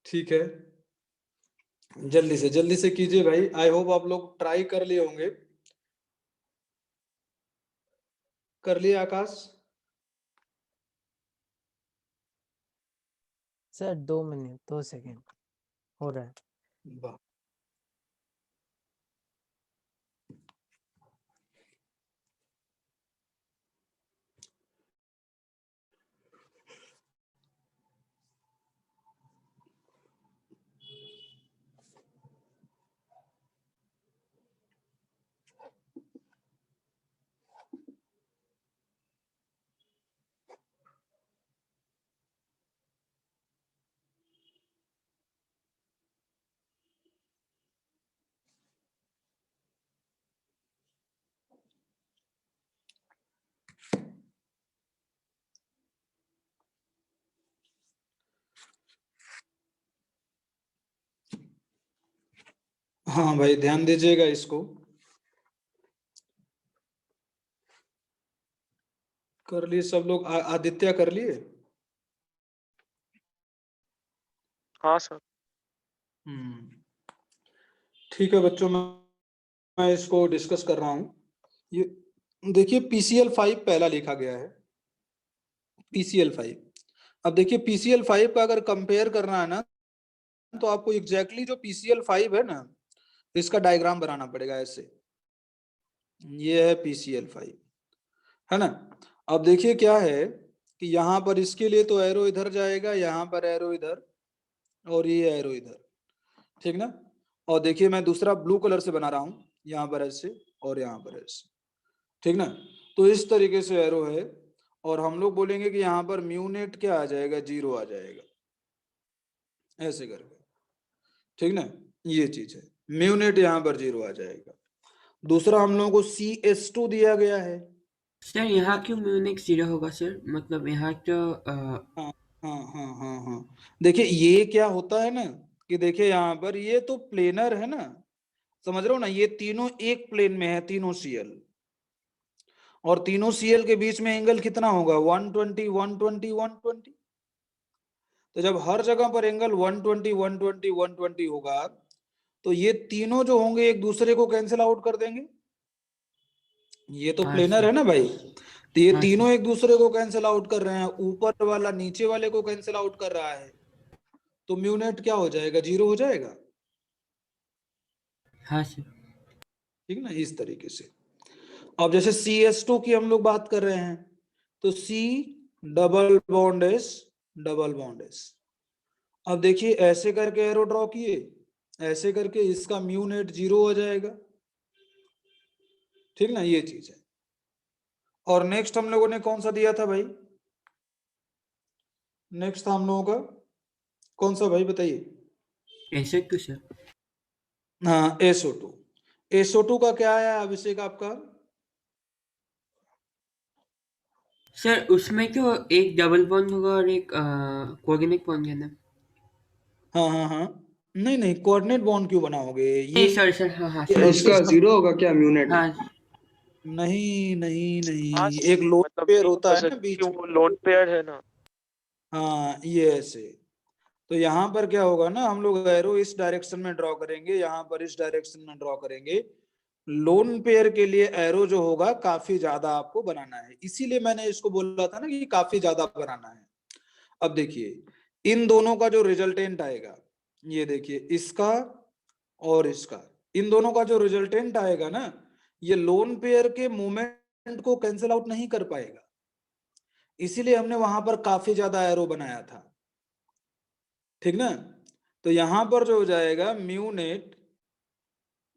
ठीक है, जल्दी से कीजिए भाई। आई होप आप लोग ट्राई कर लिए होंगे। कर लिए आकाश? सर 2 मिनट 2 सेकेंड हो रहा है। वाह, हाँ भाई ध्यान दीजिएगा इसको। कर लिए सब लोग? आदित्य कर लिए? हाँ सर। ठीक है बच्चों, मैं इसको डिस्कस कर रहा हूँ। ये देखिए PCl5 पहला लिखा गया है, PCl5। अब देखिए PCl5 का अगर कंपेयर करना है ना, तो आपको एग्जैक्टली जो PCl5 है ना, इसका डायग्राम बनाना पड़ेगा ऐसे। ये है PCl5, है ना। अब देखिए क्या है कि यहाँ पर इसके लिए तो एरो इधर जाएगा, यहाँ पर एरो इधर, और ये एरो इधर, ठीक ना। और देखिए मैं दूसरा ब्लू कलर से बना रहा हूँ, यहाँ पर ऐसे और यहाँ पर ऐसे, ठीक ना। तो इस तरीके से एरो है, और हम लोग बोलेंगे कि यहाँ पर म्यूनेट क्या आ जाएगा, 0 आ जाएगा, ऐसे करके, ठीक ना। ये चीज है, म्यूनेट यहाँ पर 0 आ जाएगा। दूसरा हम लोगों को CS2 दिया गया है। सर यहाँ क्यों म्यूनिक 0 होगा सर? मतलब यहाँ तो हाँ हाँ हाँ हाँ हाँ, देखिए ये क्या होता है ना कि देखिए यहाँ पर ये तो प्लेनर है ना, समझ रहे हो ना, ये तीनों एक प्लेन में है, तीनों Cl, और तीनों Cl के बीच में एंगल कितना होगा, 120 120 120। तो जब हर जगह पर एंगल 120 120 120 होगा, तो ये तीनों जो होंगे एक दूसरे को कैंसिल आउट कर देंगे। ये तो हाँ प्लेनर सर। है ना भाई, तो ये हाँ तीनों सर। एक दूसरे को कैंसिल आउट कर रहे हैं, ऊपर वाला नीचे वाले को कैंसिल आउट कर रहा है, तो म्यूनेट क्या हो जाएगा, 0 हो जाएगा, हाँ सर। ठीक ना, इस तरीके से। अब जैसे CS2 की हम लोग बात कर रहे हैं, तो C double bond S double bond S। अब देखिए ऐसे करके एरो ड्रॉ किए, ऐसे करके इसका म्यूनेट 0 हो जाएगा, ठीक ना, ये चीज है। और नेक्स्ट हम लोगों ने कौन सा दिया था भाई, नेक्स्ट था हम लोगों का कौन सा भाई, बताइए। ऐसे क्यों सर? हाँ SO2 का क्या है अभिषेक आपका? सर उसमें क्यों एक डबल बॉन्ड होगा और एक कोऑर्डिनेट बॉन्ड है ना? हाँ हाँ हाँ, नहीं नहीं, कोऑर्डिनेट बॉन्ड क्यों बनाओगे नहीं ये? सर सर, हाँ हाँ ये सर। इसका 0 होगा क्या म्यूनेट? हाँ नहीं नहीं हाँ नहीं, सर, एक लोन मतलब पेयर नहीं होता होता है सर ना बीच क्योंकि में। वो लोन पेयर है ना। हाँ ये ऐसे, तो यहाँ पर क्या होगा ना, हम लोग एरो इस डायरेक्शन में ड्रॉ करेंगे, यहाँ पर इस डायरेक्शन में ड्रॉ करेंगे। लोन पेयर के लिए एरो जो होगा काफी ज्यादा आपको बनाना है, इसीलिए मैंने इसको बोला था ना कि काफी ज्यादा बनाना है। अब देखिए इन दोनों का जो रिजल्टेंट आएगा, ये देखिए इसका और इसका, इन दोनों का जो रिजल्टेंट आएगा ना, ये लोन पेयर के मोमेंट को कैंसिल आउट नहीं कर पाएगा, इसीलिए हमने वहां पर काफी ज्यादा एरो बनाया था, ठीक ना। तो यहां पर जो हो जाएगा म्यूनेट,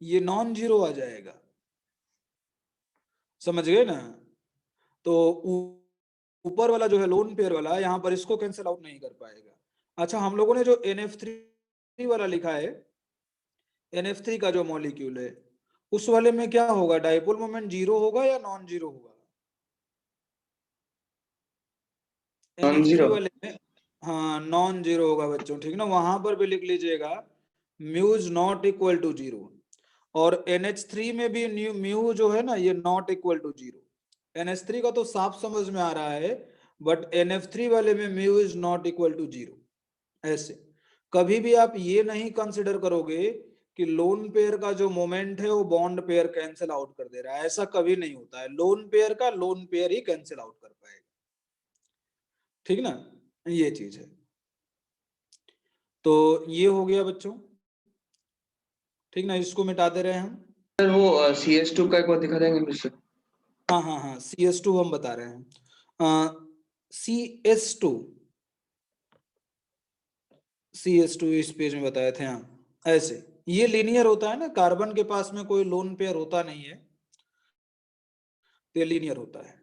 ये नॉन जीरो आ जाएगा, समझ गए ना। तो ऊपर वाला जो है लोन पेयर वाला, यहां पर इसको कैंसिल आउट नहीं कर पाएगा। अच्छा हम लोगों ने जो NF3 वाला लिखा है, NF3 का जो मॉलिक्यूल है, उस वाले में क्या होगा, डाइपोल मोमेंट 0 होगा या नॉन जीरो होगा? Non NF3 zero. वाले में हाँ नॉन जीरो होगा बच्चों, ठीक ना, वहां पर भी लिख लीजिएगा म्यूज नॉट इक्वल टू 0। और NH3 में भी म्यू जो है ना, ये नॉट इक्वल टू 0। NH3 का तो साफ समझ में आ रहा है, बट NF3 वाले में mu is not equal to 0, ऐसे। कभी भी आप ये नहीं कंसिडर करोगे कि लोन पेयर का जो मोमेंट है वो बॉन्ड पेयर कैंसिल आउट कर दे रहा है, ऐसा कभी नहीं होता है। लोन पेयर का लोन पेयर ही कैंसिल आउट कर पाएगा, ठीक ना, ये चीज है। तो ये हो गया बच्चों, ठीक ना, इसको मिटा दे रहे हैं हम। सर वो CS2 का एक बार दिखा देंगे मुझसे। हाँ हाँ हाँ, CS2 हम बता रहे हैं। CS2 इस पेज में बताए थे। हाँ, ऐसे ये लीनियर होता है ना, कार्बन के पास में कोई लोन पेयर होता नहीं है, तो ये लीनियर होता है,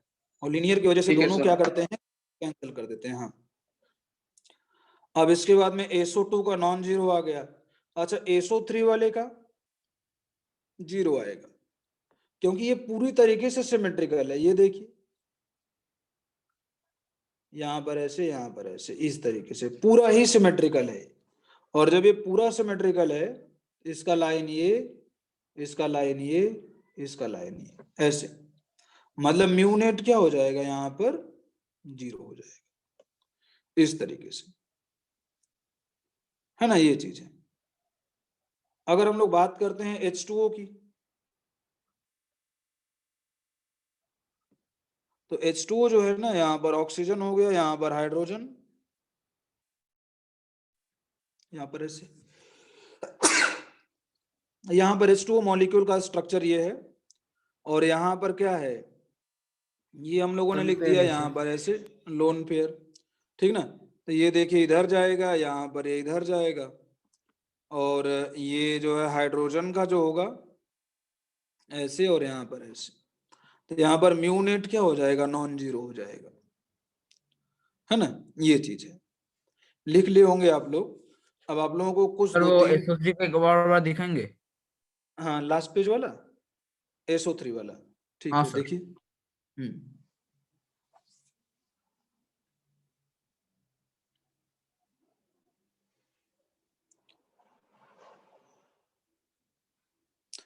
और लीनियर की वजह से ठीक है दोनों सर। क्या करते हैं, कैंसिल कर देते हैं। हाँ, अब इसके बाद में SO2 का नॉन जीरो आ गया। अच्छा, SO3 वाले का जीरो आएगा, क्योंकि ये पूरी तरीके से सिमेट्रिकल है। ये देखिए, यहाँ पर ऐसे, यहाँ पर ऐसे, इस तरीके से पूरा ही सिमेट्रिकल है। और जब ये पूरा सिमेट्रिकल है, इसका लाइन ये, इसका लाइन ये, इसका लाइन ये, ऐसे, मतलब म्यूनेट क्या हो जाएगा, यहाँ पर जीरो हो जाएगा, इस तरीके से, है ना, ये चीज है। अगर हम लोग बात करते हैं H2O की, तो H2O जो है ना, यहाँ पर ऑक्सीजन हो गया, यहाँ पर हाइड्रोजन, यहाँ पर ऐसे, यहाँ पर H2O मॉलिक्यूल का स्ट्रक्चर ये है, और यहाँ पर क्या है, ये हम लोगों ने लोन लिख पेयर दिया है यहाँ सर। पर ऐसे, लोन पेयर, ठीक ना। तो ये देखिए इधर जाएगा, यहाँ पर ये इधर जाएगा, और ये जो है हाइड्रोजन का जो होगा ऐसे, और यहाँ पर ऐसे, तो यहाँ पर म्यूनेट क्या हो जाएगा, नॉन जीरो हो जाएगा, है ना, ये चीज है। लिख लिए होंगे आप लोग। अब आप लोगों को कुछ सर दो वो तीन, SO3 का एक बार दिखाएंगे। हाँ लास्ट पेज वाला, SO3 वाला, ठीक हाँ है, सर। देखिए।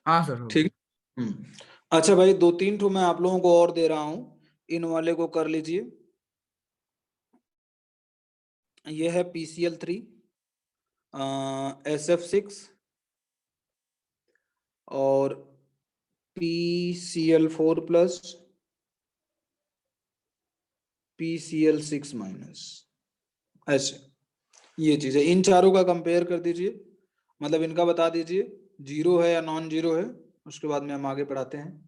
हाँ सर हो ठीक। अच्छा भाई, दो तीन ठो मैं आप लोगों को और दे रहा हूं, इन वाले को कर लीजिए। ये है PCl3, SF6 और PCl4 प्लस, PCl6 माइनस, ऐसे, ये चीज है। इन चारों का कंपेयर कर दीजिए, मतलब इनका बता दीजिए जीरो है या नॉन जीरो है, उसके बाद में हम आगे बढ़ाते हैं।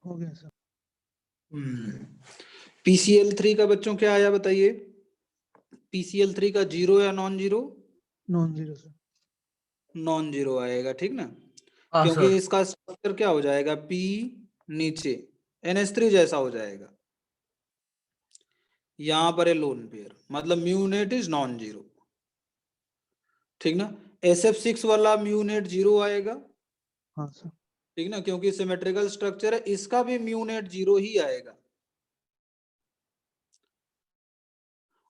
हो गया सर। PCl3 का बच्चों क्या आया बताइए, PCl3 का जीरो या non zero, non zero sir. Non zero आएगा, ठीक ना, हाँ क्योंकि सर। इसका स्ट्रक्चर क्या हो जाएगा, P नीचे NH3 जैसा हो जाएगा, यहाँ पर है लोन पेयर, मतलब म्यूनेट इज नॉन जीरो, ठीक ना। SF6 वाला म्यूनेट जीरो आएगा, हाँ सर। ठीक ना, क्योंकि सिमेट्रिकल स्ट्रक्चर है, इसका भी म्यूनेट जीरो ही आएगा।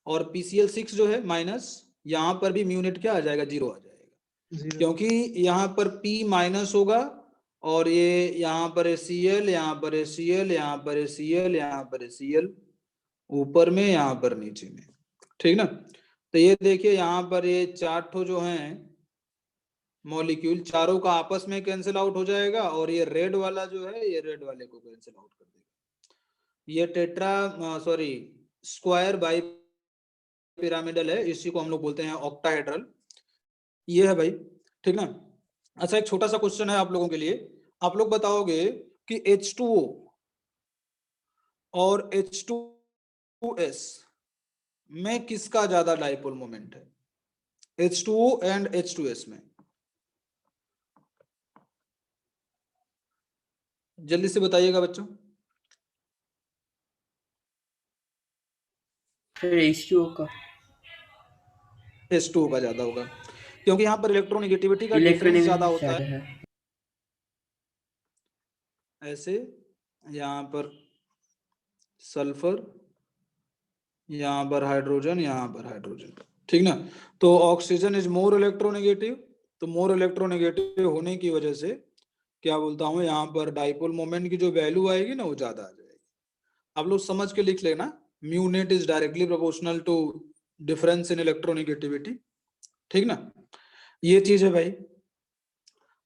और PCl6 जो है माइनस, यहाँ पर भी म्यूनेट क्या आ जाएगा, जीरो आ जाएगा, जीरो। क्योंकि यहाँ पर P माइनस होगा, और ये यहाँ पर है Cl, यहाँ पर है Cl, यहाँ पर है Cl, यहाँ पर है Cl, ऊपर में, यहाँ पर नीचे में, ठीक ना। तो ये देखिए यहाँ पर ये चार ठो जो हैं, मॉलिक्यूल चारों का आपस में कैंसिल आउट हो जाएगा और ये रेड वाला जो है ये रेड वाले को कैंसिल आउट कर देगा। ये tetra sorry square bi pyramidal है, इसी को हम लोग बोलते हैं ऑक्टाहेड्रल। ये है भाई, ठीक ना। अच्छा एक छोटा सा क्वेश्चन है आप लोगों के लिए, आप लोग बताओगे कि H2O और H2S में किसका ज्यादा डाइपोल मोमेंट है, H2O एंड H2S में, जल्दी से बताइएगा बच्चों। सर H2O का H2O का ज्यादा होगा क्योंकि यहाँ पर इलेक्ट्रोनेगेटिविटी का डिफरेंस ज्यादा होता है। ज्यादा है। ऐसे यहाँ पर सल्फर, यहाँ पर हाइड्रोजन, यहाँ पर हाइड्रोजन, ठीक ना। तो ऑक्सीजन इज मोर इलेक्ट्रोनेगेटिव, तो मोर इलेक्ट्रोनेगेटिव होने की वजह से क्या बोलता हूँ, यहाँ पर डाइपोल मोमेंट की जो वैल्यू आएगी ना वो ज्यादा आ जाएगी। आप लोग समझ के लिख लेना, mu net is directly proportional to difference in electronegativity, ठीक ना। ये चीज है भाई।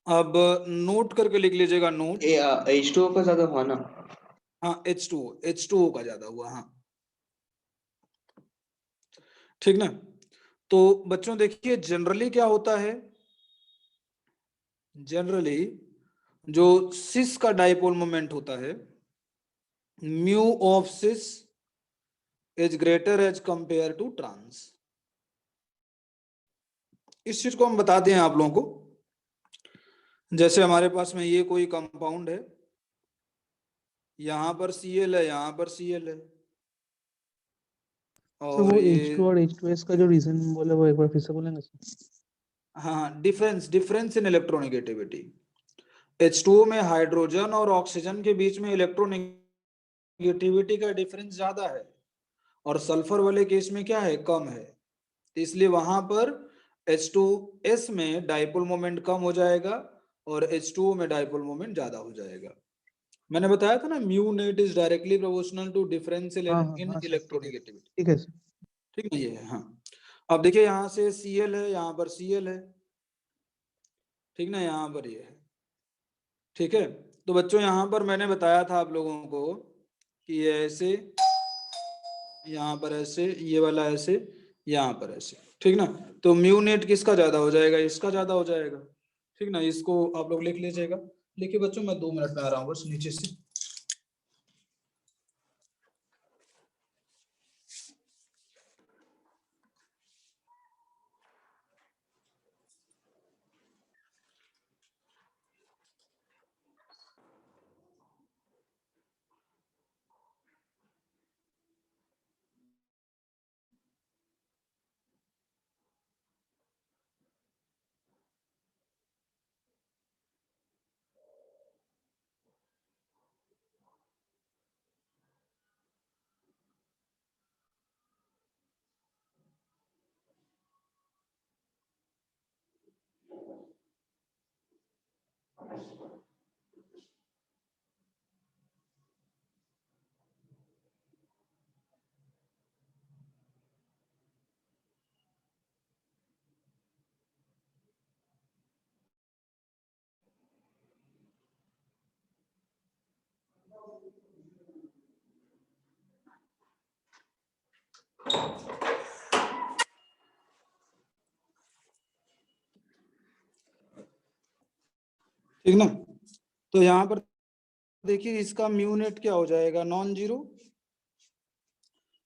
अब नोट करके लिख लीजिएगा, नोट। H2O का ज्यादा हुआ ना? हाँ H2O का ज्यादा हुआ, हाँ ठीक ना। तो बच्चों देखिए जनरली क्या होता है, जनरली जो सिस का डाइपोल मोमेंट होता है, mu of cis is greater as compare to trans. इस चीज को हम बताते हैं आप लोगों को। जैसे हमारे पास में ये कोई कंपाउंड है, यहाँ पर Cl है, यहाँ पर Cl है, तो और वो ये H2 और H2S का जो रीजन बोले वो एक बार फिर से बोलेंगे सर? हाँ, डिफरेंस इन इलेक्ट्रोनेगेटिविटी। H2O में हाइड्रोजन और ऑक्सीजन के बीच में इलेक्ट्रोनेगेटिविटी का डिफरेंस ज्यादा है और सल्फर वाले केस में क्या है, कम है। तो इसलिए वहां पर H2S में डाइपोल मोमेंट कम हो जाएगा और H2O में डाइपोल मोमेंट ज्यादा हो जाएगा। मैंने बताया था ना, mu net is directly proportional to difference in हाँ सर, ठीक है इलेक्ट्रोनेगेटिविटी, ठीक है सर। ठीक है ये है। हाँ अब देखिए यहाँ से Cl है, यहाँ पर Cl है, ठीक ना, यहाँ पर ये है, ठीक है। तो बच्चों यहाँ पर मैंने बताया था आप लोगों को कि ये ऐसे, यहाँ पर ऐसे, ये वाला ऐसे, यहाँ पर ऐसे, ठीक ना। तो म्यू नेट किसका ज्यादा हो जाएगा, इसका ज्यादा हो जाएगा, ठीक ना। इसको आप लोग लिख लीजिएगा। लिखिए बच्चों, मैं 2 मिनट में आ रहा हूँ बस नीचे से। ठीक ना। तो यहाँ पर देखिए इसका म्यू नेट क्या हो जाएगा, नॉन जीरो,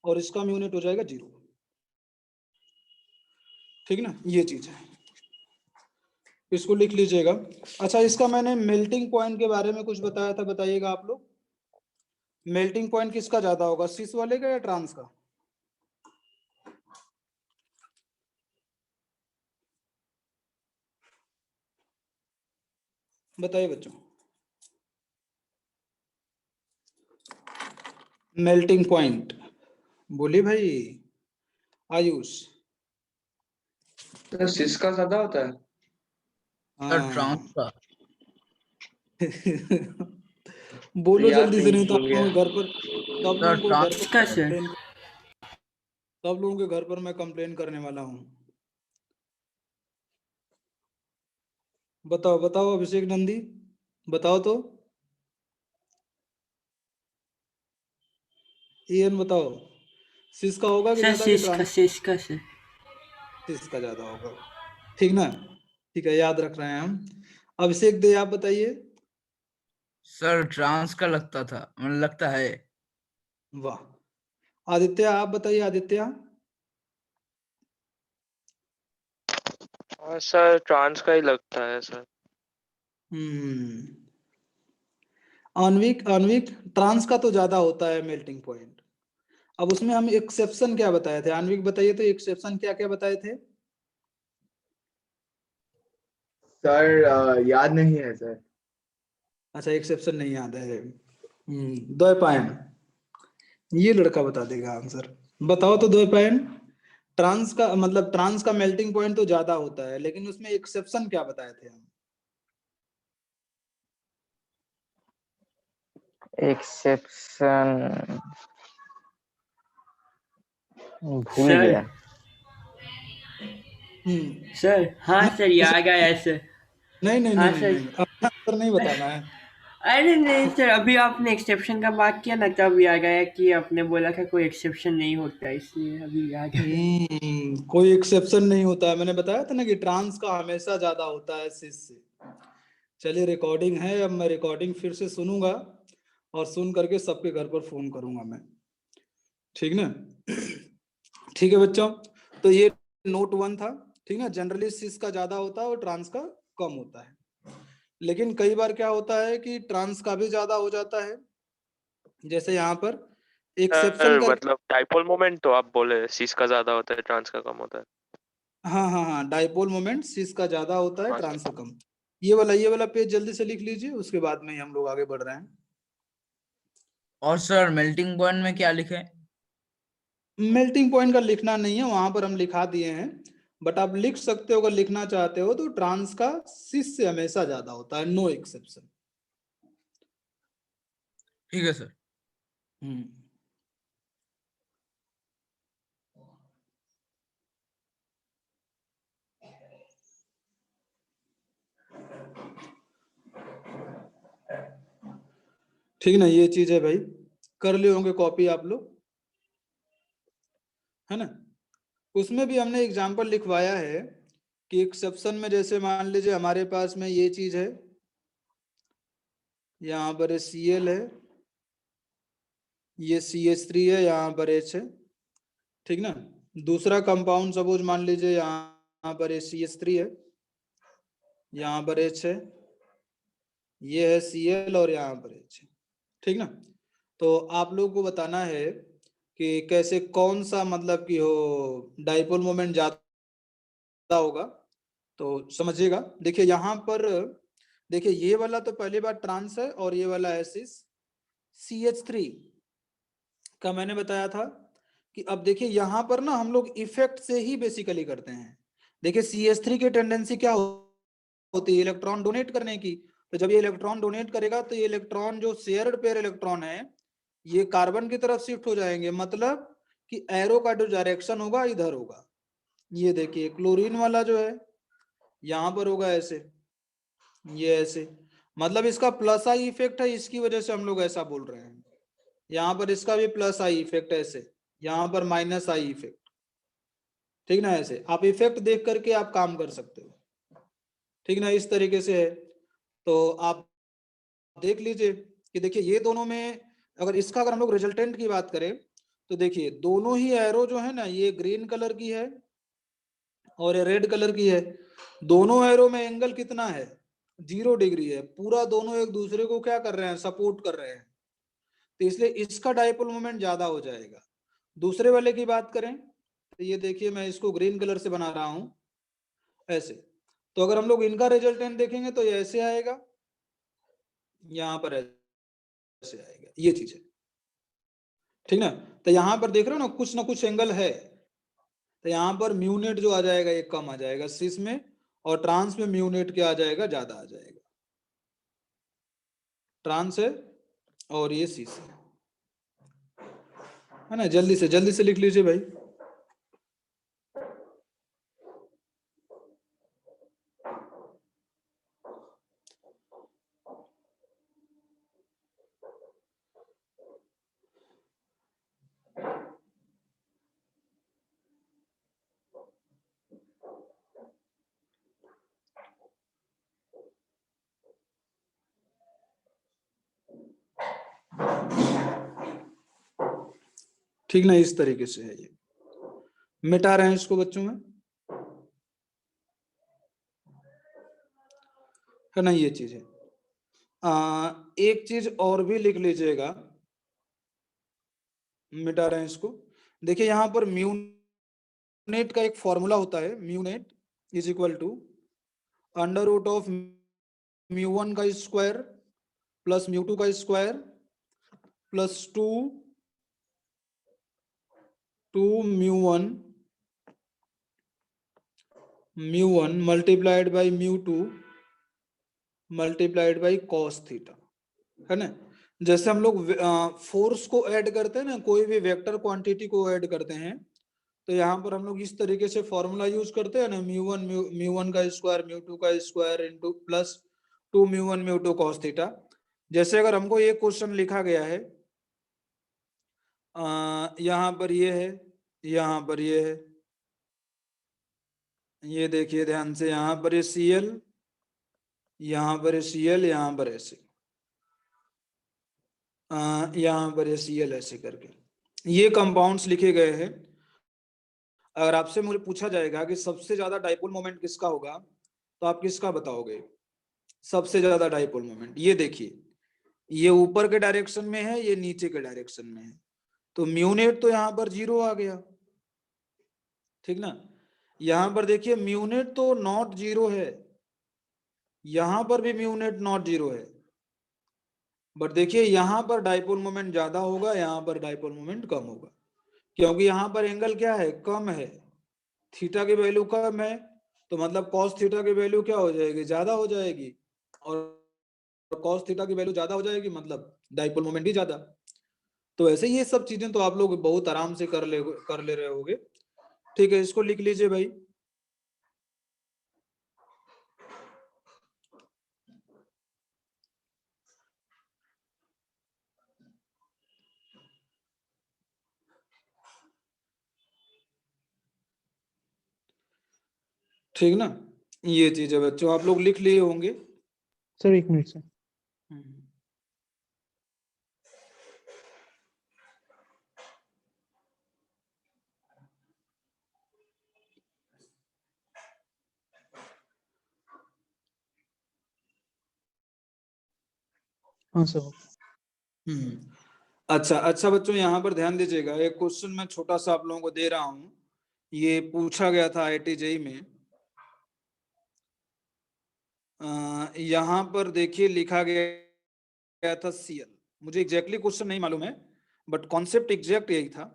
और इसका म्यू नेट हो जाएगा 0, ठीक ना। ये चीज है, इसको लिख लीजिएगा। अच्छा इसका मैंने मेल्टिंग पॉइंट के बारे में कुछ बताया था, बताइएगा आप लोग। मेल्टिंग पॉइंट किसका ज्यादा होगा, सिस वाले का या ट्रांस का? बताइए बच्चों। मेल्टिंग पॉइंट बोलिए भाई, आयुष। तो सिस का ज्यादा होता है। सर ट्रांस का। बोलो याद जल्दी से, नहीं तो भूल आप गया। लोगों के घर पर, सब सर लोगों को घर ट्रांस पर का सर कंप्लेन, सब लोगों के घर पर मैं कंप्लेन करने वाला हूँ। बताओ बताओ अभिषेक नंदी, बताओ तो। एन बताओ, सिस का होगा कि सर ज्यादा कि ट्रांस? Syska sir. सिस का ज्यादा होगा, ठीक ना? ठीक है, याद रख रहे हैं हम। अभिषेक दे, आप बताइए। सर ट्रांस का लगता था, मतलब लगता है। वाह। आदित्य आप बताइए, आदित्य। और सर ट्रांस का ही लगता है सर। आणविक, आणविक ट्रांस का तो ज्यादा होता है मेल्टिंग पॉइंट। अब उसमें हम एक्सेप्शन क्या बताए थे? आणविक बताइए तो, एक्सेप्शन क्या क्या बताए थे? सर याद नहीं है सर। अच्छा, एक्सेप्शन नहीं याद है। द्वैपायन, ये लड़का बता देगा आंसर। बताओ तो द्वैपायन। ट्रांस का मतलब, ट्रांस का मेल्टिंग पॉइंट तो ज्यादा होता है, लेकिन उसमें एक्सेप्शन क्या बताए थे हम? एक्सेप्शन भूल सर गया। सर हाँ सर किसी- याद आया सर। नहीं नहीं नहीं हाँ नहीं सर। नहीं, अपना आंसर नहीं बताना है। अरे नहीं सर, अभी आपने एक्सेप्शन का बात किया ना, तब याद आया कि आपने बोला था कोई एक्सेप्शन नहीं होता, इसलिए अभी याद आया। कोई एक्सेप्शन नहीं होता है, मैंने बताया था ना कि ट्रांस का हमेशा ज्यादा होता है सिस से। चलिए, रिकॉर्डिंग है, अब मैं रिकॉर्डिंग फिर से सुनूंगा और सुन करके सबके घर पर फोन करूंगा मैं, ठीक ना? ठीक है बच्चों, तो ये नोट 1 था, ठीक ना? जनरली सिस का ज्यादा होता है और ट्रांस का कम होता है, लेकिन कई बार क्या होता है कि ट्रांस का भी ज्यादा हो जाता है, जैसे यहाँ पर एक्सेप्शन सर कर। मतलब डाइपोल मोमेंट तो आप बोले सिस का ज्यादा होता है, ट्रांस का कम होता है। हाँ हाँ हाँ, डाइपोल मोमेंट सिस का ज्यादा होता है, हाँ ट्रांस सर। का कम। ये वाला पेज जल्दी से लिख लीजिए, उसके बाद में ही हम लोग आगे बढ़ रहे हैं। और सर मेल्टिंग पॉइंट में क्या लिखे? मेल्टिंग पॉइंट का लिखना नहीं है, वहां पर हम लिखा दिए हैं, बट आप लिख सकते हो अगर लिखना चाहते हो तो। ट्रांस का सिस से हमेशा ज्यादा होता है, नो एक्सेप्शन। ठीक है सर। हम्म ठीक ना, ये चीज है भाई, कर लिए होंगे कॉपी आप लोग, है ना? उसमें भी हमने एग्जाम्पल लिखवाया है कि एक्सेप्शन में जैसे मान लीजिए हमारे पास में ये चीज है, यहाँ पर Cl है, ये CH3 है, यहाँ पर H है, ठीक ना? दूसरा कंपाउंड सपोज मान लीजिए यहाँ पर CH3 है, यहाँ पर H है, ये है Cl और यहाँ पर H है, ठीक ना? तो आप लोगों को बताना है कि कैसे, कौन सा मतलब कि हो डाइपोल मोमेंट ज्यादा होगा। तो समझिएगा, देखिए यहाँ पर, देखिए ये वाला तो पहली बार ट्रांस है और ये वाला है सिस। CH3 का मैंने बताया था कि अब देखिए यहाँ पर ना हम लोग इफेक्ट से ही बेसिकली करते हैं। देखिए CH3 की टेंडेंसी क्या होती है? इलेक्ट्रॉन डोनेट करने की। तो जब ये इलेक्ट्रॉन डोनेट करेगा तो ये इलेक्ट्रॉन, जो शेयर्ड पेयर इलेक्ट्रॉन है, ये कार्बन की तरफ शिफ्ट हो जाएंगे, मतलब कि एरो का जो डायरेक्शन होगा इधर होगा। ये देखिए क्लोरीन वाला जो है यहाँ पर होगा ऐसे, ये ऐसे, मतलब इसका प्लस आई इफेक्ट है, इसकी वजह से हम लोग ऐसा बोल रहे हैं। यहाँ पर इसका भी प्लस आई इफेक्ट ऐसे, यहाँ पर माइनस आई इफेक्ट, ठीक ना? ऐसे आप इफेक्ट देख करके आप काम कर सकते हो, ठीक ना? इस तरीके से है। तो आप देख लीजिए कि देखिए ये दोनों में, अगर इसका अगर हम लोग रिजल्टेंट की बात करें तो देखिए दोनों ही एरो जो है ना, ये ग्रीन कलर की है और ये रेड कलर की है। दोनों एरो में एंगल कितना है? 0 डिग्री है, पूरा दोनों एक दूसरे को क्या कर रहे हैं? सपोर्ट कर रहे हैं, तो इसलिए इसका डाइपोल मोमेंट ज्यादा हो जाएगा। दूसरे वाले की बात करें तो ये देखिए, मैं इसको ग्रीन कलर से बना रहा हूं ऐसे। तो अगर हम लोग इनका रिजल्टेंट देखेंगे तो ये ऐसे आएगा, यहाँ पर ऐसे आएगा, ये चीज है, ठीक ना? तो यहाँ पर देख रहे हो ना कुछ एंगल है, तो यहाँ पर म्यूनेट जो आ जाएगा ये कम आ जाएगा सिस में, और ट्रांस में म्यूनेट क्या आ जाएगा? ज्यादा आ जाएगा। ट्रांस है और ये सिस है ना? जल्दी से लिख लीजिए भाई। ठीक ना, इस तरीके से है ये। मिटा रहे हैं इसको बच्चों में, है ना, ये चीज है। एक चीज और भी लिख लीजिएगा, मिटा रहे हैं इसको। देखिए यहाँ पर म्यू नेट का एक फॉर्मूला होता है, mu net is equal to under root of mu one का स्क्वायर प्लस म्यू टू का square plus two mu one multiplied by mu two multiplied by cos theta, है ना। जैसे हम लोग फोर्स को ऐड करते हैं ना, कोई भी वेक्टर क्वांटिटी को ऐड करते हैं, तो यहाँ पर हम लोग इस तरीके से फॉर्मूला यूज करते हैं ना, म्यू वन का स्क्वायर म्यू टू का square into plus two mu one mu two cos theta. जैसे अगर हमको ये क्वेश्चन लिखा गया है, यहाँ पर ये है, यहाँ पर ये है, ये देखिए ध्यान से, यहाँ पर ये CL, यहाँ पर CL, यहाँ पर ऐसे, यहाँ पर ये CL ऐसे करके ये कंपाउंड्स लिखे गए हैं। अगर आपसे मुझे पूछा जाएगा कि सबसे ज्यादा डाइपोल मोमेंट किसका होगा, तो आप किसका बताओगे सबसे ज्यादा डाइपोल मोमेंट? ये देखिए, ये ऊपर के डायरेक्शन में है, ये नीचे के डायरेक्शन में है, तो म्यूनेट तो यहाँ पर 0 आ गया, ठीक ना। यहाँ पर देखिए म्यूनेट तो नॉट 0 है, यहाँ पर भी म्यूनेट नॉट 0 है, बट देखिए यहाँ पर डाइपोल मोमेंट ज्यादा होगा, यहाँ पर डाइपोल मोमेंट कम होगा, क्योंकि यहाँ पर एंगल क्या है, कम है, थीटा की वैल्यू कम है, तो मतलब कॉस थीटा की वैल्यू क्या हो जाएगी, ज्यादा हो जाएगी, और कॉस थीटा की वैल्यू ज्यादा हो जाएगी मतलब डाइपोल मोमेंट भी ज्यादा। तो ऐसे ये सब चीजें तो आप लोग बहुत आराम से कर ले रहे होगे, ठीक है। इसको लिख लीजिए भाई, ठीक ना, ये चीज है बच्चों, आप लोग लिख लिए होंगे। सर एक मिनट सर। हाँ सर। अच्छा अच्छा बच्चों, यहाँ पर ध्यान दीजिएगा, एक क्वेश्चन मैं छोटा सा आप लोगों को दे रहा हूँ, ये पूछा गया था IIT JEE में। यहाँ पर देखिए लिखा गया था CL, मुझे एग्जैक्टली क्वेश्चन नहीं मालूम है, बट कॉन्सेप्ट एग्जैक्ट यही था।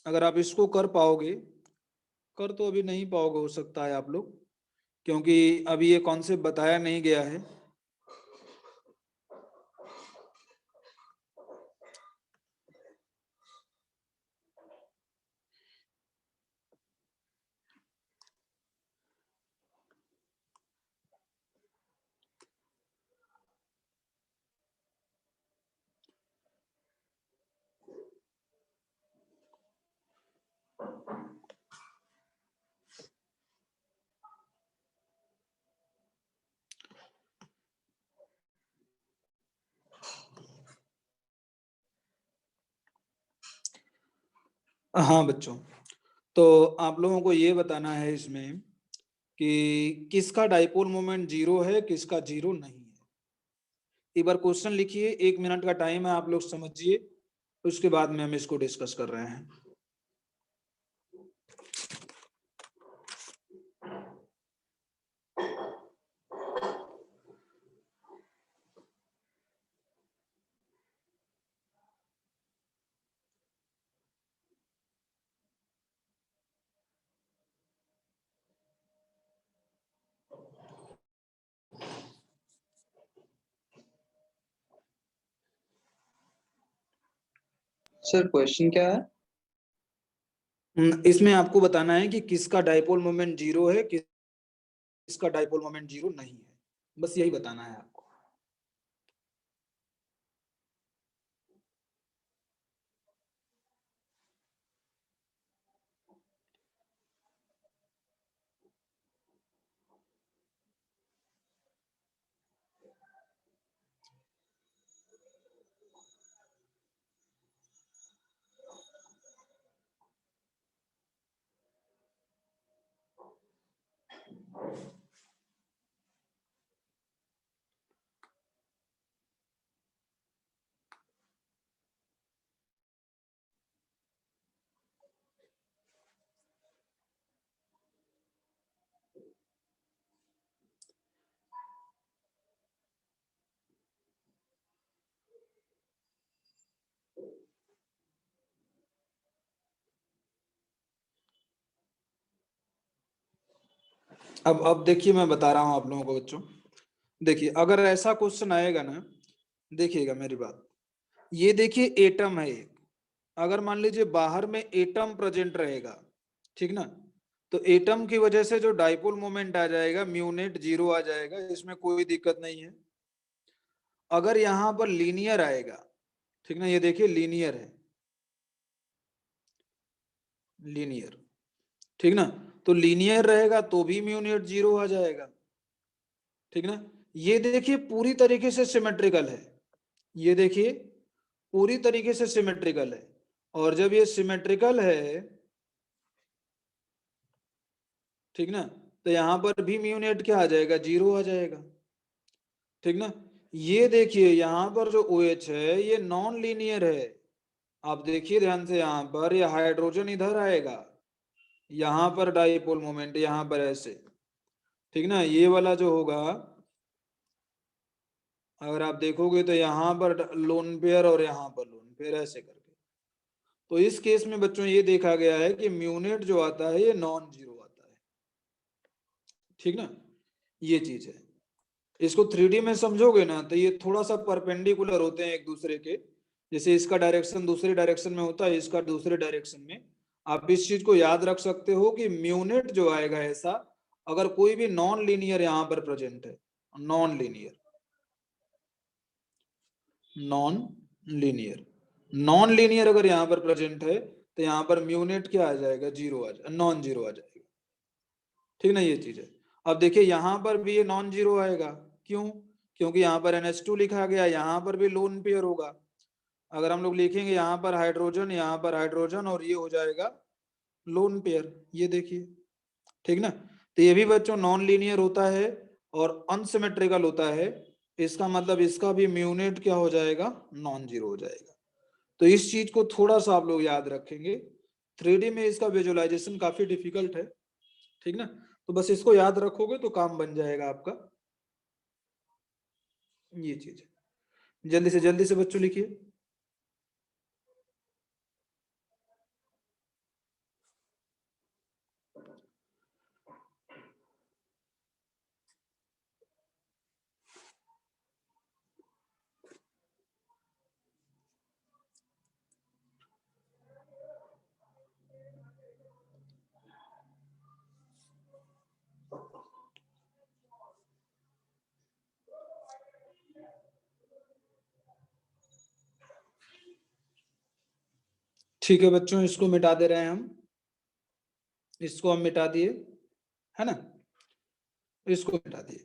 अगर आप इसको कर पाओगे, कर तो अभी नहीं पाओगे हो सकता है आप लोग, क्योंकि अभी ये कॉन्सेप्ट बताया नहीं गया है। हाँ बच्चों, तो आप लोगों को ये बताना है इसमें कि किसका डाइपोल मोमेंट 0 है, किसका 0 नहीं है। एक बार क्वेश्चन लिखिए, 1 मिनट का टाइम है, आप लोग समझिए, उसके बाद में हम इसको डिस्कस कर रहे हैं। सर क्वेश्चन क्या है? इसमें आपको बताना है कि किसका डाइपोल मोमेंट 0 है, किसका डाइपोल मोमेंट 0 नहीं है, बस यही बताना है आपको। अब देखिए मैं बता रहा हूं आप लोगों को बच्चों, देखिए अगर ऐसा क्वेश्चन आएगा ना, देखिएगा मेरी बात, ये देखिए एटम है एक, अगर मान लीजिए बाहर में एटम प्रेजेंट रहेगा, ठीक ना, तो एटम की वजह से जो डाइपोल मोमेंट आ जाएगा म्यू नेट 0 आ जाएगा, इसमें कोई दिक्कत नहीं है। अगर यहां पर लीनियर आएगा, ठीक ना, ये देखिए लीनियर है, लीनियर, ठीक ना, तो लीनियर रहेगा तो भी म्यू नेट 0 आ जाएगा, ठीक ना। ये देखिए पूरी तरीके से सिमेट्रिकल है, ये देखिए पूरी तरीके से सिमेट्रिकल है, और जब ये सिमेट्रिकल है, ठीक ना, तो यहां पर भी म्यू नेट क्या आ जाएगा, 0 आ जाएगा, ठीक ना। ये देखिए यहां पर जो OH है ये नॉन लीनियर है, आप देखिए ध्यान से, यहां पर ये हाइड्रोजन इधर आएगा, यहां पर डाइपोल मोमेंट यहां पर ऐसे, ठीक ना, ये वाला जो होगा अगर आप देखोगे तो यहाँ पर लोन पेयर और यहाँ पर लोन पेयर ऐसे करके, तो इस केस में बच्चों ये देखा गया है कि म्यूनेट जो आता है ये नॉन जीरो आता है, ठीक ना, ये चीज है। इसको 3D में समझोगे ना तो ये थोड़ा सा परपेंडिकुलर होते हैं एक दूसरे के, जैसे इसका डायरेक्शन दूसरे डायरेक्शन में होता है, इसका दूसरे डायरेक्शन में। आप इस चीज को याद रख सकते हो कि म्यूनेट जो आएगा ऐसा, अगर कोई भी नॉन लीनियर यहाँ पर प्रेजेंट है, non linear, non linear, non linear अगर यहाँ पर प्रेजेंट है तो यहाँ पर म्यूनेट क्या आ जाएगा, 0 आ जाएगा, नॉन जीरो आ जाएगा, ठीक ना, ये चीज है। अब देखिए यहाँ पर भी ये नॉन जीरो आएगा, क्यों, क्योंकि यहाँ पर NH2 लिखा गया, यहाँ पर भी लोन पेयर होगा, अगर हम लोग लिखेंगे यहाँ पर हाइड्रोजन, यहाँ पर हाइड्रोजन, और ये हो जाएगा लोन पेयर, ये देखिए, ठीक ना। तो ये भी बच्चों नॉन लीनियर होता है और अनसिमेट्रिकल होता है, इसका मतलब इसका भी म्यूनेट क्या हो जाएगा, नॉन जीरो हो जाएगा। तो इस चीज को थोड़ा सा आप लोग याद रखेंगे, 3D में इसका विजुअलाइजेशन काफी डिफिकल्ट है, ठीक ना, तो बस इसको याद रखोगे तो काम बन जाएगा आपका, ये चीज है। जल्दी से बच्चों लिखिए। ठीक है बच्चों, इसको मिटा दे रहे हैं हम, इसको हम मिटा दिए, है ना, इसको मिटा दिए,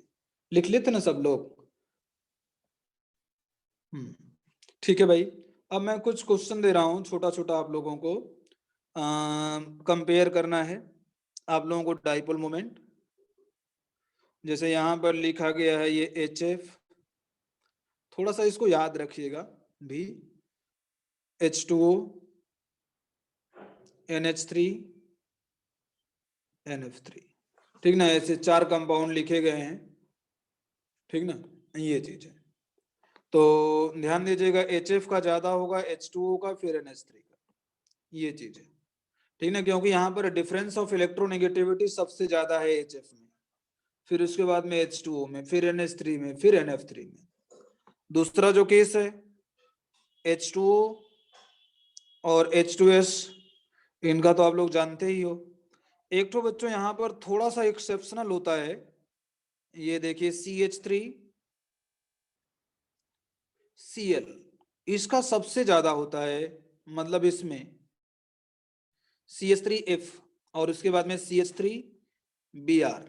लिख लेते ना सब लोग। ठीक है भाई, अब मैं कुछ क्वेश्चन दे रहा हूं छोटा छोटा आप लोगों को, कंपेयर करना है आप लोगों को डाइपोल मोमेंट। जैसे यहाँ पर लिखा गया है ये HF, थोड़ा सा इसको याद रखिएगा भी, H2O, NH3, NF3, ठीक ना, ऐसे 4 कंपाउंड लिखे गए हैं, ठीक ना, ये चीज है। तो ध्यान दीजिएगा HF का ज्यादा होगा H2O का, फिर NH3 का, ये चीज है, ठीक ना, क्योंकि यहाँ पर डिफरेंस ऑफ इलेक्ट्रोनेगेटिविटी सबसे ज्यादा है HF में, फिर उसके बाद में H2O में, फिर NH3 में, फिर NF3 में। दूसरा जो केस है H2O और H2S, इनका तो आप लोग जानते ही हो। एक तो बच्चों यहाँ पर थोड़ा सा एक्सेप्शनल होता है, ये देखिए CH3 Cl, इसका सबसे ज्यादा होता है, मतलब इसमें CH3F और उसके बाद में CH3Br,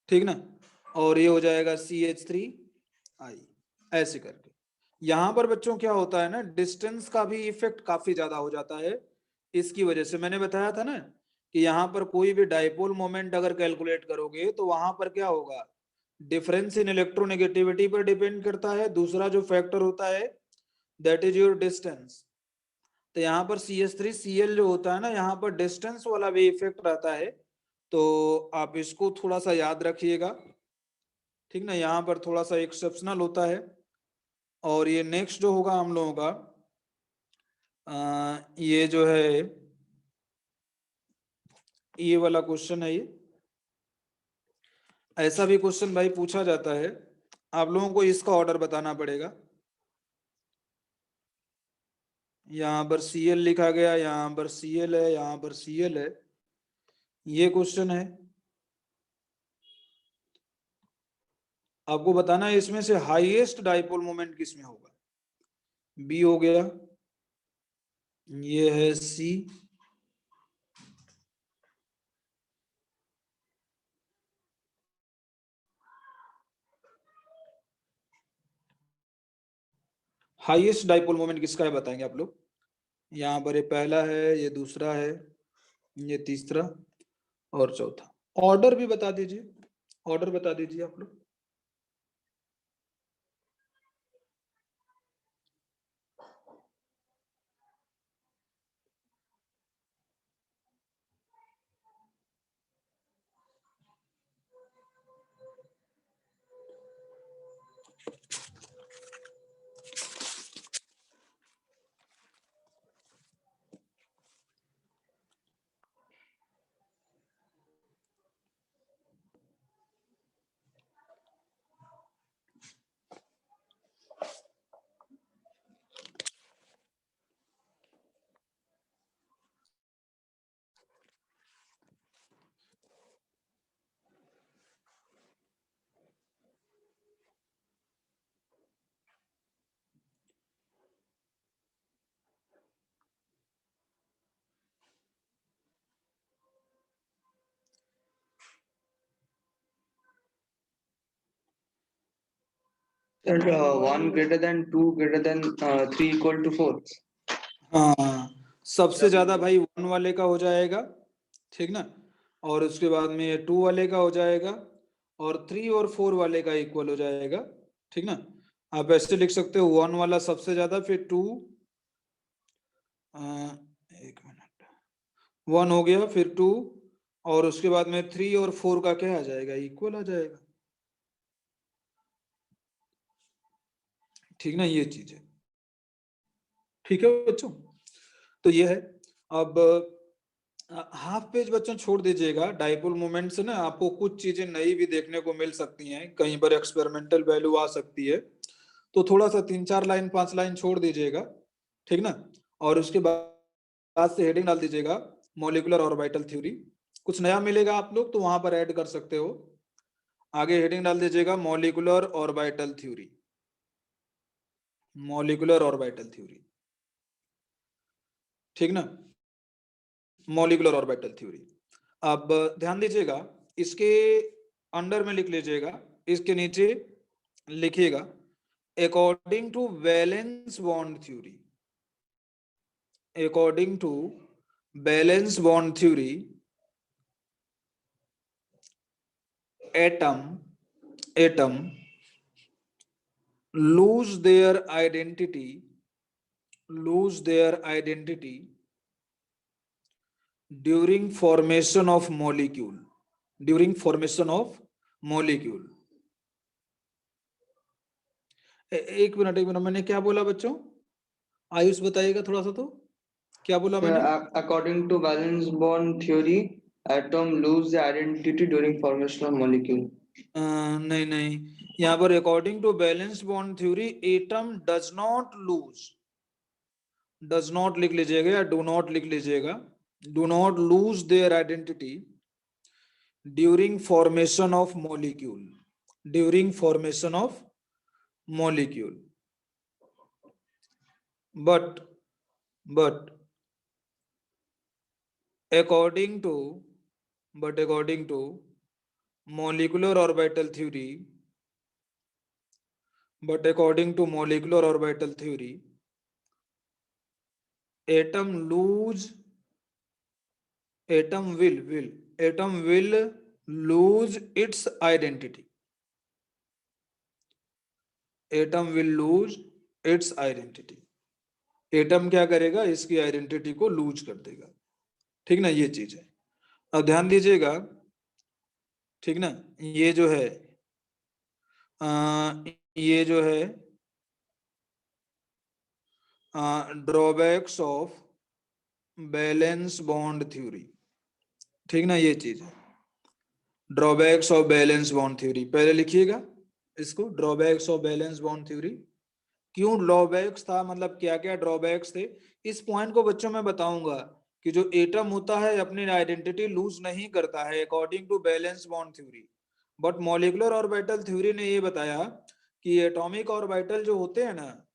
ठीक ना, और ये हो जाएगा CH3I, ऐसे करके। यहां पर बच्चों क्या होता है ना, डिस्टेंस का भी इफेक्ट काफी ज्यादा हो जाता है, इसकी वजह से मैंने बताया था ना कि यहाँ पर कोई भी डाइपोल मोमेंट अगर कैलकुलेट करोगे तो वहां पर क्या होगा, डिफरेंस इन इलेक्ट्रोनेगेटिविटी पर डिपेंड करता है। दूसरा जो फैक्टर होता है दैट इज योर डिस्टेंस। तो यहाँ पर CH3Cl जो होता है ना, यहाँ पर डिस्टेंस वाला भी इफेक्ट रहता है, तो आप इसको थोड़ा सा याद रखिएगा, ठीक ना। यहाँ पर थोड़ा सा एक्सेप्शनल होता है। और ये नेक्स्ट जो होगा हम लोगों का ये जो है, ये वाला क्वेश्चन है। ये ऐसा भी क्वेश्चन भाई पूछा जाता है, आप लोगों को इसका ऑर्डर बताना पड़ेगा। यहाँ पर Cl लिखा गया, यहाँ पर Cl है, यहाँ पर Cl है, ये क्वेश्चन है। आपको बताना है इसमें से हाईएस्ट डाइपोल मोमेंट किसमें होगा। बी हो गया, ये है सी, हाईएस्ट डाइपोल मोमेंट किसका है बताएंगे आप लोग। यहाँ पर ये पहला है, ये दूसरा है, ये तीसरा और चौथा। ऑर्डर भी बता दीजिए, ऑर्डर बता दीजिए आप लोग। Sir, 1 greater than 2 greater than 3 equal to 4. हाँ, सबसे ज्यादा भाई 1 वाले का हो जाएगा, ठीक ना। और उसके बाद में 2 वाले का हो जाएगा, और 3 और 4 वाले का इक्वल हो जाएगा, ठीक ना। आप ऐसे लिख सकते हो 1 वाला सबसे ज्यादा, फिर 2, एक मिनट, 1 हो गया, फिर 2, और उसके बाद में 3 और 4 का क्या आ जाएगा, इक्वल आ जाएगा, ठीक ना। ये चीज है, ठीक है बच्चों। तो ये है। अब हाफ पेज बच्चों छोड़ दीजिएगा। डाइपोल मोमेंट से ना आपको कुछ चीजें नई भी देखने को मिल सकती हैं, कहीं पर एक्सपेरिमेंटल वैल्यू आ सकती है, तो थोड़ा सा 3-4 लाइन 5 लाइन छोड़ दीजिएगा, ठीक ना। और उसके बाद से हेडिंग डाल दीजिएगा मॉलिक्यूलर ऑर्बिटल थ्योरी। कुछ नया मिलेगा आप लोग तो वहां पर ऐड कर सकते हो। आगे हेडिंग डाल दीजिएगा molecular orbital theory, molecular orbital theory, ठीक ना, मॉलिक्यूलर ऑर्बिटल थ्योरी। अब ध्यान दीजिएगा, इसके अंडर में लिख लीजिएगा, इसके नीचे लिखिएगा according to valence bond theory, according to valence bond theory atom lose their identity during formation of molecule, during formation of molecule। एक मिनट मैंने क्या बोला बच्चों, आयुष बताइएगा थोड़ा सा। तो क्या बोला मैंने? According to valence bond theory, atom lose the identity during formation of molecule. नहीं नहीं, यहाँ पर according to balance bond theory atom does not lose, does not लिख लीजिएगा या डू नॉट लिख लीजिएगा, do not lose their identity during formation of molecule, during formation of molecule. but according to molecular orbital theory, atom lose atom will lose its identity, atom will lose its identity, atom क्या करेगा, इसकी identity को loose कर देगा, ठीक ना, ये चीज है। अब ध्यान दीजिएगा, ठीक ना, ये जो है ये जो है drawbacks of balance bond theory, ठीक ना, ये चीज है drawbacks of balance bond theory. पहले लिखिएगा इसको, drawbacks of balance bond theory. क्यों ड्रॉबैक्स था, मतलब क्या क्या ड्रॉबैक्स थे, इस पॉइंट को बच्चों मैं बताऊंगा कि जो एटम होता है अपनी आइडेंटिटी लूज नहीं करता है according to balance bond theory, but molecular orbital theory ने ये बताया कि एटॉमिक ऑर्बिटल जो होते हैं ना,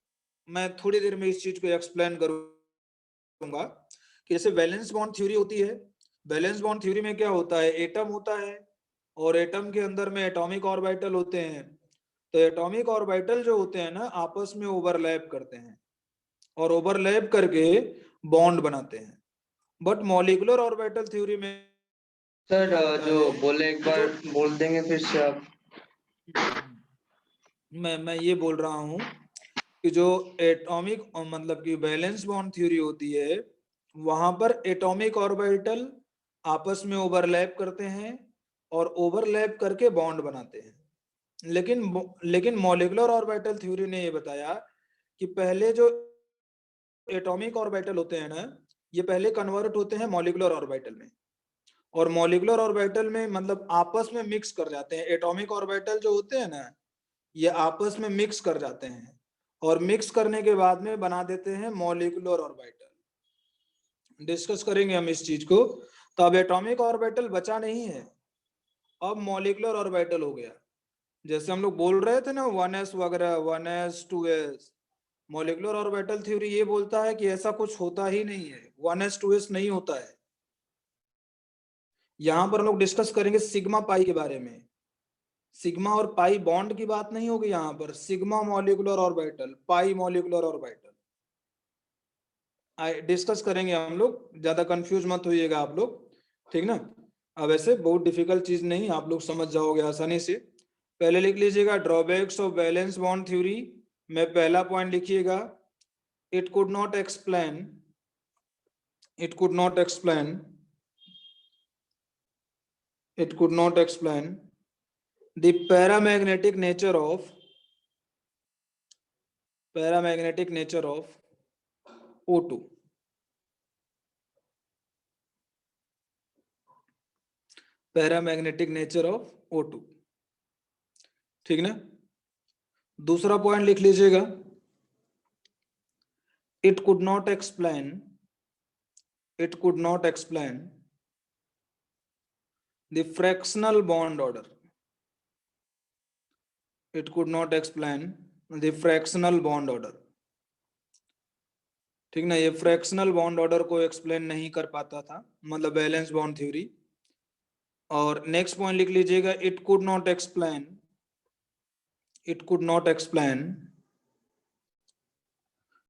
मैं थोड़ी देर में इस चीज को एक्सप्लेन करूंगा कि जैसे वैलेंस बॉन्ड थ्योरी होती है, वैलेंस बॉन्ड थ्योरी में क्या होता है, एटम होता है और एटम के अंदर में एटॉमिक ऑर्बिटल होते हैं, तो एटॉमिक ऑर्बिटल जो होते हैं ना आपस में ओवरलैप करते हैं और ओवरलैप करके बॉन्ड बनाते हैं, बट मॉलिक्यूलर ऑर्बिटल थ्योरी में सर क्या होता जो है, बोले एक बार बोल देंगे फिर से आप? मैं ये बोल रहा हूँ कि जो एटॉमिक मतलब कि वैलेंस बॉन्ड थ्योरी होती है, वहां पर एटॉमिक ऑर्बिटल आपस में ओवरलैप करते हैं और ओवरलैप करके बॉन्ड बनाते हैं, लेकिन मॉलिक्यूलर ऑर्बिटल थ्योरी ने ये बताया कि पहले जो एटॉमिक ऑर्बिटल होते हैं ना, ये पहले कन्वर्ट होते हैं मॉलिक्यूलर ऑर्बिटल में, और मॉलिक्यूलर ऑर्बिटल में मतलब आपस में मिक्स कर जाते हैं, एटॉमिक ऑर्बिटल जो होते हैं ना ये आपस में मिक्स कर जाते हैं और मिक्स करने के बाद में बना देते हैं मॉलिक्यूलर ऑर्बिटल। डिस्कस करेंगे हम इस चीज को। तो अब एटॉमिक ऑर्बिटल बचा नहीं है, अब मॉलिक्यूलर ऑर्बिटल हो गया। जैसे हम लोग बोल रहे थे ना 1s वगैरह, 1s 2s, molecular orbital theory ये बोलता है कि ऐसा कुछ होता ही नहीं है, 1s 2s नहीं होता है। यहां पर हम लोग डिस्कस करेंगे सिग्मा पाई के बारे में, सिग्मा और पाई बॉन्ड की बात नहीं होगी यहाँ पर, सिग्मा मॉलिक्यूलर ऑर्बिटल, पाई मॉलिक्यूलर ऑर्बिटल डिस्कस करेंगे हम लोग, ज्यादा कंफ्यूज मत होइएगा आप लोग, ठीक ना। अब ऐसे बहुत डिफिकल्ट चीज नहीं, आप लोग समझ जाओगे आसानी से। पहले लिख लीजिएगा drawbacks of balance bond theory में पहला पॉइंट लिखिएगा, it could not explain, it could not explain, it could not explain the paramagnetic nature of O2, paramagnetic nature of O2, ठीक ना। दूसरा पॉइंट लिख लीजिएगा, it could not explain the fractional bond order, it could not explain the fractional bond order, ठीक ना। ये fractional bond order को explain नहीं कर पाता था, मतलब बैलेंस बॉन्ड थ्योरी। और नेक्स्ट पॉइंट लिख लीजिएगा, इट कुड नॉट एक्सप्लेन